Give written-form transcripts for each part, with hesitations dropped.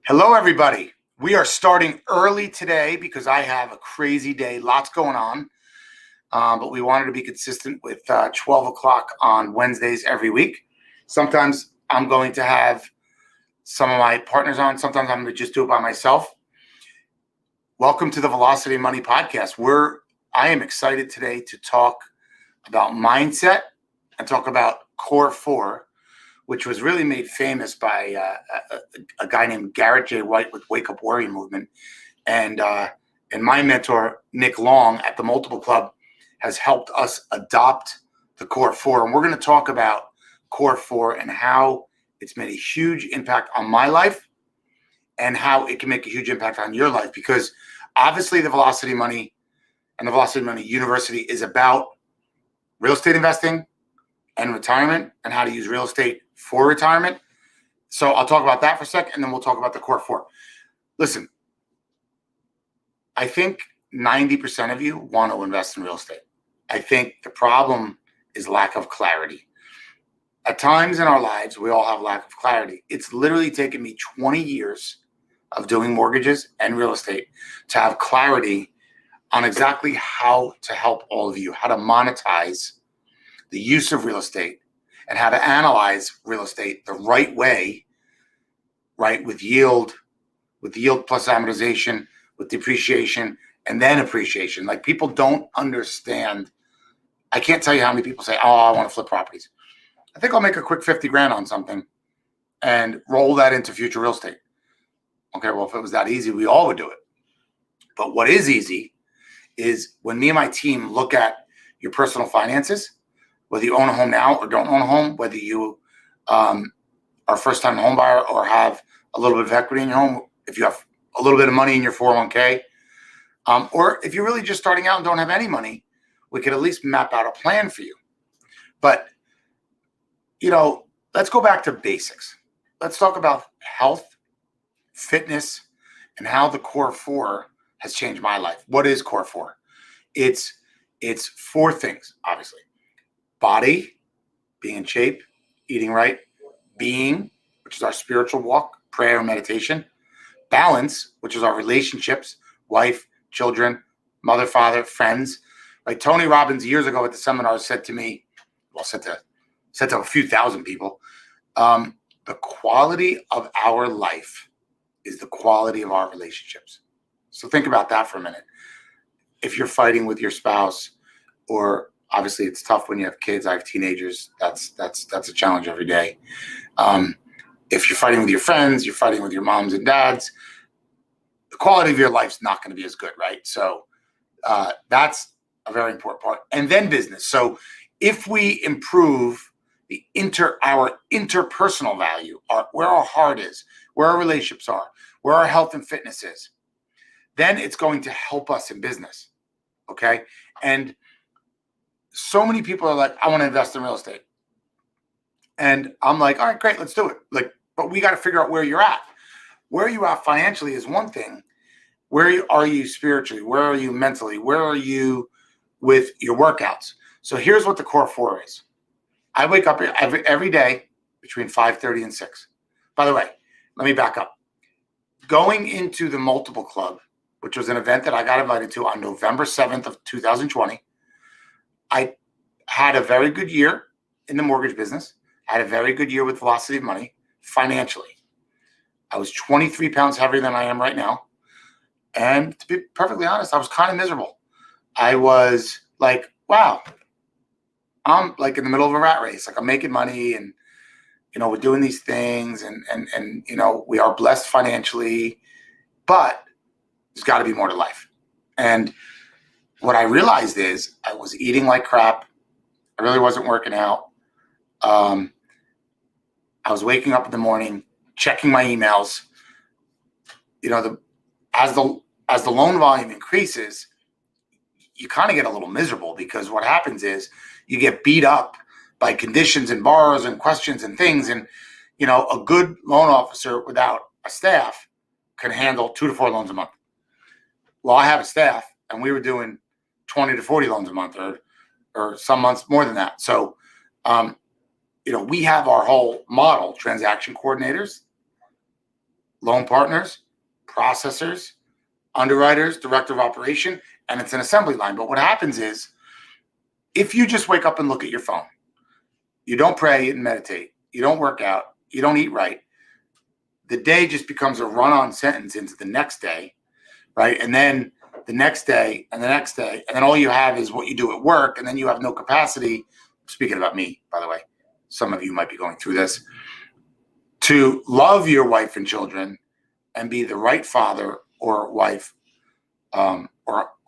Hello, everybody. We are starting early today because I have a crazy day, lots going on. But we wanted to be consistent with 12 o'clock on Wednesdays every week. Sometimes I'm going to have some of my partners on. Sometimes I'm going to just do it by myself. Welcome to the Velocity Money Podcast. I am excited today to talk about mindset and talk about Core 4, which was really made famous by a guy named Garrett J. White with Wake Up Warrior Movement. And my mentor, Nick Long at the Multiple Club, has helped us adopt the Core 4. And we're going to talk about Core 4 and how it's made a huge impact on my life and how it can make a huge impact on your life. Because obviously the Velocity Money and the Velocity Money University is about real estate investing and retirement and how to use real estate for retirement. So I'll talk about that for a second, and then we'll talk about the Core 4. Listen, I think 90% of you want to invest in real estate. I think the problem is lack of clarity. At times in our lives, we all have lack of clarity. It's literally taken me 20 years of doing mortgages and real estate to have clarity on exactly how to help all of you, how to monetize the use of real estate and how to analyze real estate the right way, right? With yield plus amortization, with depreciation, and then appreciation. Like, people don't understand. I can't tell you how many people say, oh, I want to flip properties. I think I'll make a quick 50 grand on something and roll that into future real estate. Okay, well, if it was that easy, we all would do it. But what is easy is when me and my team look at your personal finances, whether you own a home now or don't own a home, whether you are a first-time home buyer or have a little bit of equity in your home, if you have a little bit of money in your 401k, or if you're really just starting out and don't have any money, we could at least map out a plan for you. But, let's go back to basics. Let's talk about health, fitness, and how the Core 4 has changed my life. What is Core 4? It's 4 things, obviously. Body, being in shape, eating right. Being, which is our spiritual walk, prayer, and meditation. Balance, which is our relationships, wife, children, mother, father, friends. Like Tony Robbins years ago at the seminar said to me, said to a few thousand people, the quality of our life is the quality of our relationships. So think about that for a minute. If you're fighting with your spouse, or obviously it's tough when you have kids, I have teenagers, that's a challenge every day. If you're fighting with your friends, you're fighting with your moms and dads, the quality of your life's not going to be as good, right? So that's a very important part. And then business. So if we improve our interpersonal value, where our heart is, where our relationships are, where our health and fitness is, then it's going to help us in business. Okay. And so many people are like, I want to invest in real estate. And I'm like, all right, great, let's do it. But we got to figure out where you're at. Where you are financially is one thing. Where are you spiritually? Where are you mentally? Where are you with your workouts? So here's what the Core 4 is. I wake up every day between 5:30 and 6. By the way, let me back up. Going into the Multiple Club, which was an event that I got invited to on November 7th of 2020, I had a very good year in the mortgage business. I had a very good year with Velocity of Money financially. I was 23 pounds heavier than I am right now. And to be perfectly honest, I was kind of miserable. I was like, wow, I'm like in the middle of a rat race. Like, I'm making money and, we're doing these things and we are blessed financially, but there's got to be more to life. And what I realized is I was eating like crap. I really wasn't working out. I was waking up in the morning, checking my emails. As the loan volume increases, you kind of get a little miserable, because what happens is you get beat up by conditions and borrowers and questions and things. And, a good loan officer without a staff can handle 2 to 4 loans a month. Well, I have a staff, and we were doing 20 to 40 loans a month, or some months more than that. So, we have our whole model, transaction coordinators, loan partners, processors, underwriters, director of operation, and it's an assembly line. But what happens is, if you just wake up and look at your phone, you don't pray and meditate, you don't work out, you don't eat right, the day just becomes a run-on sentence into the next day, right? And then the next day and the next day, and then all you have is what you do at work, and then you have no capacity, speaking about me, by the way, some of you might be going through this, to love your wife and children and be the right father or wife or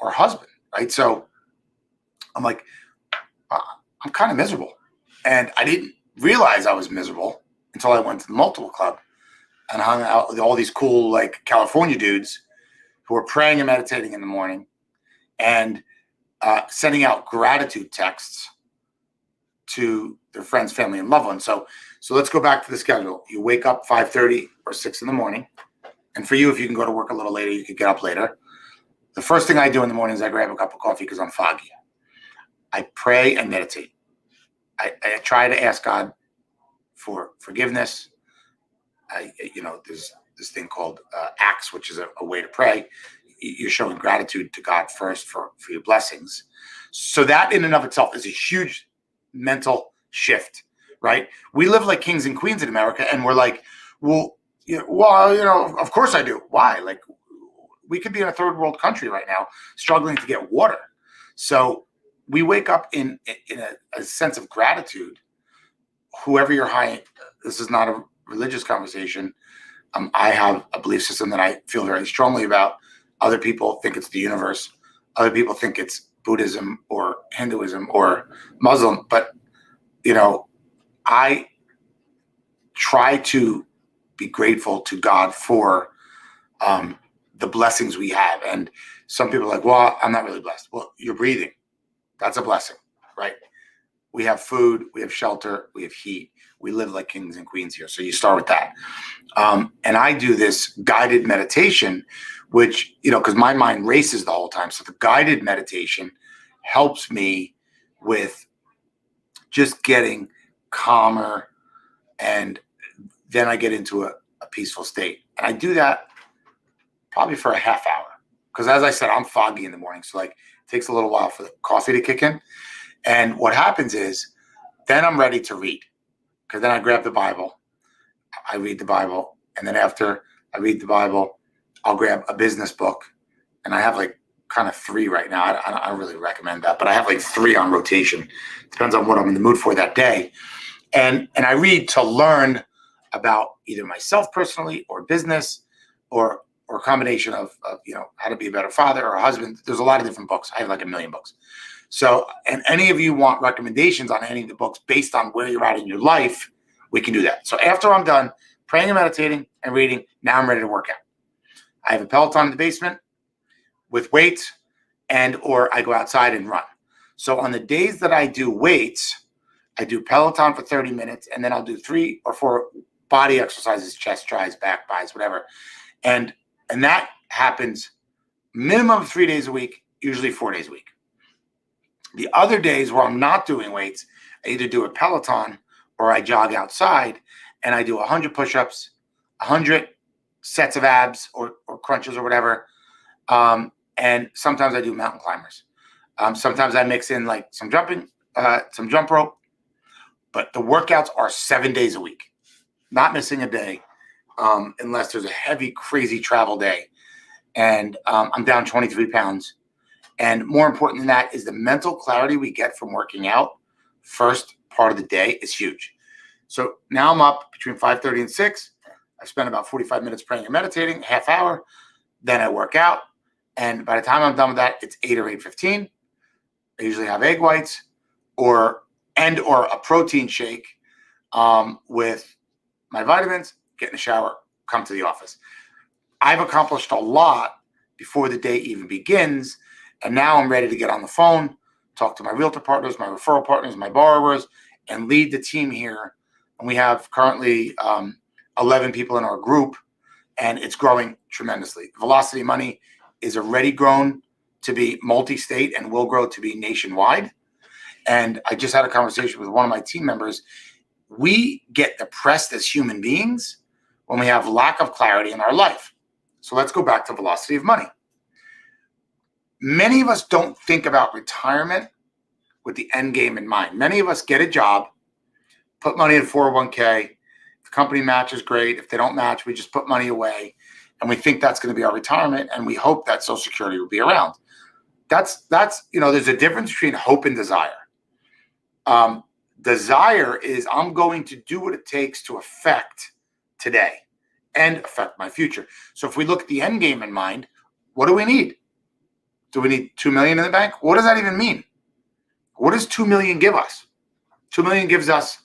husband, right? So I'm like, I'm kind of miserable. And I didn't realize I was miserable until I went to the Multiple Club and hung out with all these cool, like, California dudes who were praying and meditating in the morning and sending out gratitude texts to their friends, family, and loved ones. So let's go back to the schedule. You wake up 5:30 or 6 in the morning. And for you, if you can go to work a little later, you could get up later. The first thing I do in the morning is I grab a cup of coffee because I'm foggy. I pray and meditate. I try to ask God for forgiveness. There's this thing called acts, which is a way to pray. You're showing gratitude to God first for your blessings. So that in and of itself is a huge mental shift, right? We live like kings and queens in America, and we're like, of course I do. Why? Like, we could be in a third world country right now struggling to get water. So we wake up in a sense of gratitude. Whoever you're high, this is not a religious conversation. I have a belief system that I feel very strongly about. Other people think it's the universe. Other people think it's Buddhism or Hinduism or Muslim. But, I try to be grateful to God for the blessings we have. And some people are like, well, I'm not really blessed. Well, you're breathing. That's a blessing, right? We have food, we have shelter, we have heat. We live like kings and queens here. So you start with that. And I do this guided meditation, which, because my mind races the whole time. So the guided meditation helps me with just getting calmer, and then I get into a peaceful state. And I do that probably for a half hour. Because as I said, I'm foggy in the morning. So, like, it takes a little while for the coffee to kick in. And what happens is, then I'm ready to read. Because then I grab the Bible, I read the Bible, and then after I read the Bible, I'll grab a business book. And I have like kind of 3 right now. I don't really recommend that, but I have like 3 on rotation. Depends on what I'm in the mood for that day. And I read to learn about either myself personally or business or a combination of how to be a better father or a husband. There's a lot of different books. I have like 1 million books. So, and any of you want recommendations on any of the books based on where you're at in your life, we can do that. So after I'm done praying and meditating and reading, now I'm ready to work out. I have a Peloton in the basement with weights, or I go outside and run. So on the days that I do weights, I do Peloton for 30 minutes, and then I'll do 3 or 4 body exercises, chest, tries, back, bis, whatever. And that happens minimum of 3 days a week, usually 4 days a week. The other days where I'm not doing weights, I either do a Peloton or I jog outside, and I do 100 push-ups, 100 sets of abs or crunches or whatever. And sometimes I do mountain climbers. Sometimes I mix in like some jumping, some jump rope. But the workouts are 7 days a week, not missing a day, unless there's a heavy, crazy travel day. And I'm down 23 pounds. And more important than that is the mental clarity we get from working out first part of the day is huge. So now I'm up between 5:30 and 6. I spend about 45 minutes praying and meditating, a half hour. Then I work out. And by the time I'm done with that, it's 8 or 8:15. I usually have egg whites or a protein shake with my vitamins, get in the shower, come to the office. I've accomplished a lot before the day even begins. And now I'm ready to get on the phone, talk to my realtor partners, my referral partners, my borrowers, and lead the team here. And we have currently 11 people in our group, and it's growing tremendously. Velocity Money is already grown to be multi-state and will grow to be nationwide. And I just had a conversation with one of my team members. We get depressed as human beings when we have lack of clarity in our life. So let's go back to velocity of money. Many of us don't think about retirement with the end game in mind. Many of us get a job, put money in 401k. If the company matches, great. If they don't match, we just put money away. And we think that's going to be our retirement. And we hope that Social Security will be around. That's there's a difference between hope and desire. Desire is I'm going to do what it takes to affect today and affect my future. So if we look at the end game in mind, what do we need? Do we need 2 million in the bank? What does that even mean? What does 2 million give us? 2 million gives us,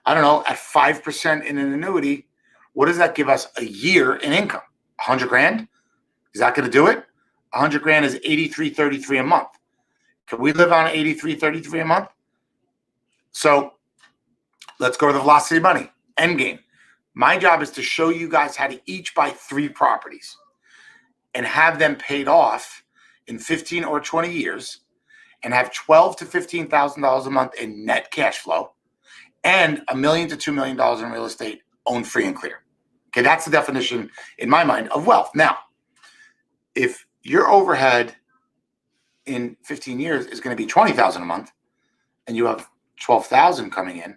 I don't know, at 5% in an annuity, what does that give us a year in income? 100 grand? Is that going to do it? 100 grand is 83.33 a month. Can we live on 83.33 a month? So let's go to the velocity of money, end game. My job is to show you guys how to each buy 3 properties and have them paid off in 15 or 20 years and have $12,000 to $15,000 a month in net cash flow and $1 million to $2 million in real estate owned free and clear. Okay, that's the definition in my mind of wealth. Now, if your overhead in 15 years is going to be $20,000 a month and you have $12,000 coming in,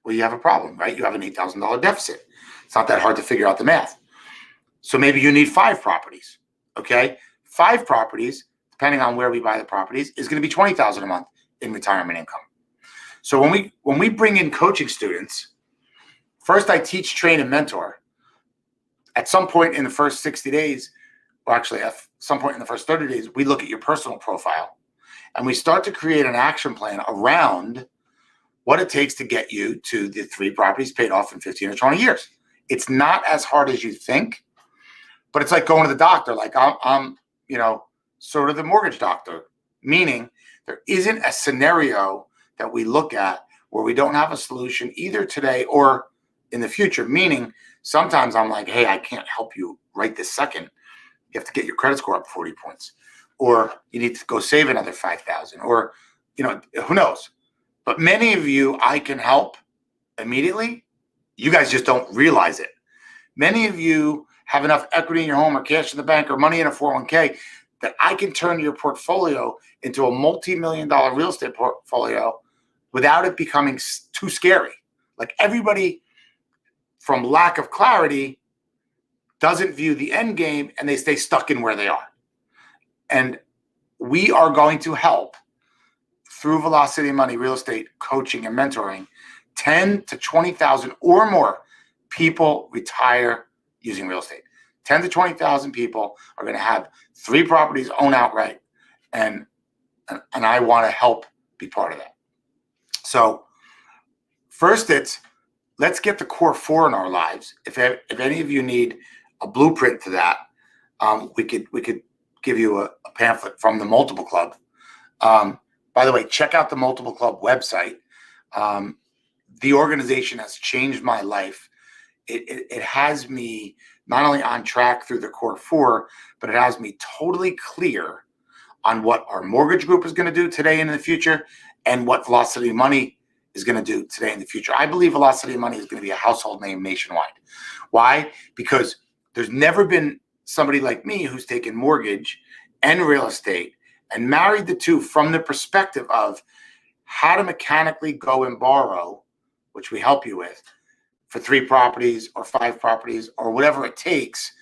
well, you have a problem, right? You have an $8,000 deficit. It's not that hard to figure out the math. So maybe you need 5 properties, okay? 5 properties, depending on where we buy the properties, is going to be $20,000 a month in retirement income. So when we bring in coaching students, first I teach, train, and mentor. At some point in the first 60 days, or actually at some point in the first 30 days, we look at your personal profile and we start to create an action plan around what it takes to get you to the 3 properties paid off in 15 or 20 years. It's not as hard as you think, but it's like going to the doctor. Like I'm sort of the mortgage doctor, meaning there isn't a scenario that we look at where we don't have a solution either today or in the future. Meaning sometimes I'm like, hey, I can't help you right this second. You have to get your credit score up 40 points, or you need to go save another 5,000, or who knows. But many of you, I can help immediately. You guys just don't realize it. Many of you have enough equity in your home or cash in the bank or money in a 401k that I can turn your portfolio into a multi-million-dollar real estate portfolio without it becoming too scary. Like everybody, from lack of clarity, doesn't view the end game and they stay stuck in where they are. And we are going to help through Velocity of Money real estate coaching and mentoring 10 to 20,000 or more people retire using real estate. 10 to 20,000 people are going to have 3 properties owned outright. And I want to help be part of that. So first let's get the core 4 in our lives. If any of you need a blueprint to that, we could give you a pamphlet from the Multiple Club. By the way, check out the Multiple Club website. The organization has changed my life. It has me not only on track through the core 4, but it has me totally clear on what our mortgage group is going to do today and in the future, and what Velocity of Money is going to do today and in the future. I believe Velocity of Money is going to be a household name nationwide. Why? Because there's never been somebody like me who's taken mortgage and real estate and married the 2 from the perspective of how to mechanically go and borrow, which we help you with, for 3 properties or 5 properties or whatever it takes.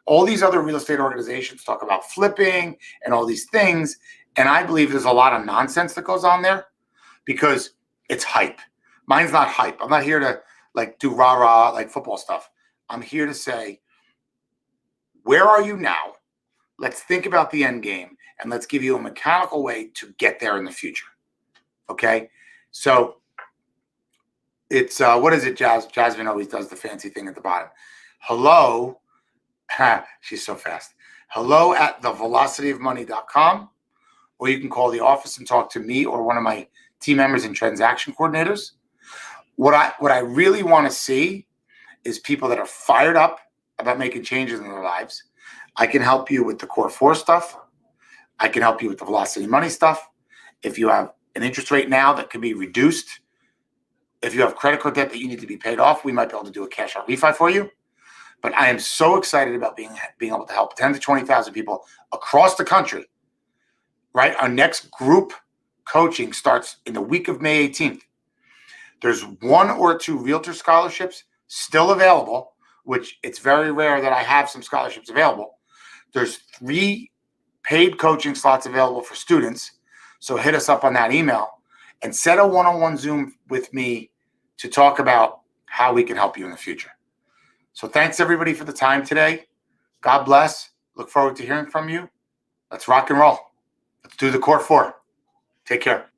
All these other real estate organizations talk about flipping and all these things. And I believe there's a lot of nonsense that goes on there because it's hype. Mine's not hype. I'm not here to do rah-rah like football stuff. I'm here to say, where are you now? Let's think about the end game and let's give you a mechanical way to get there in the future. Okay? So it's, what is it, Jasmine always does the fancy thing at the bottom. Hello. She's so fast. Hello at thevelocityofmoney.com, or you can call the office and talk to me or one of my team members and transaction coordinators. What I really want to see is people that are fired up about making changes in their lives. I can help you with the core 4 stuff. I can help you with the Velocity of Money stuff. If you have an interest rate now that can be reduced, if you have credit card debt that you need to be paid off, we might be able to do a cash out refi for you. But I am so excited about being able to help 10 to 20,000 people across the country. Right? Our next group coaching starts in the week of May 18th. There's 1 or 2 realtor scholarships still available, which it's very rare that I have some scholarships available. There's 3 paid coaching slots available for students. So hit us up on that email and set a one-on-one Zoom with me to talk about how we can help you in the future. So thanks everybody for the time today. God bless. Look forward to hearing from you. Let's rock and roll. Let's do the Core 4. Take care.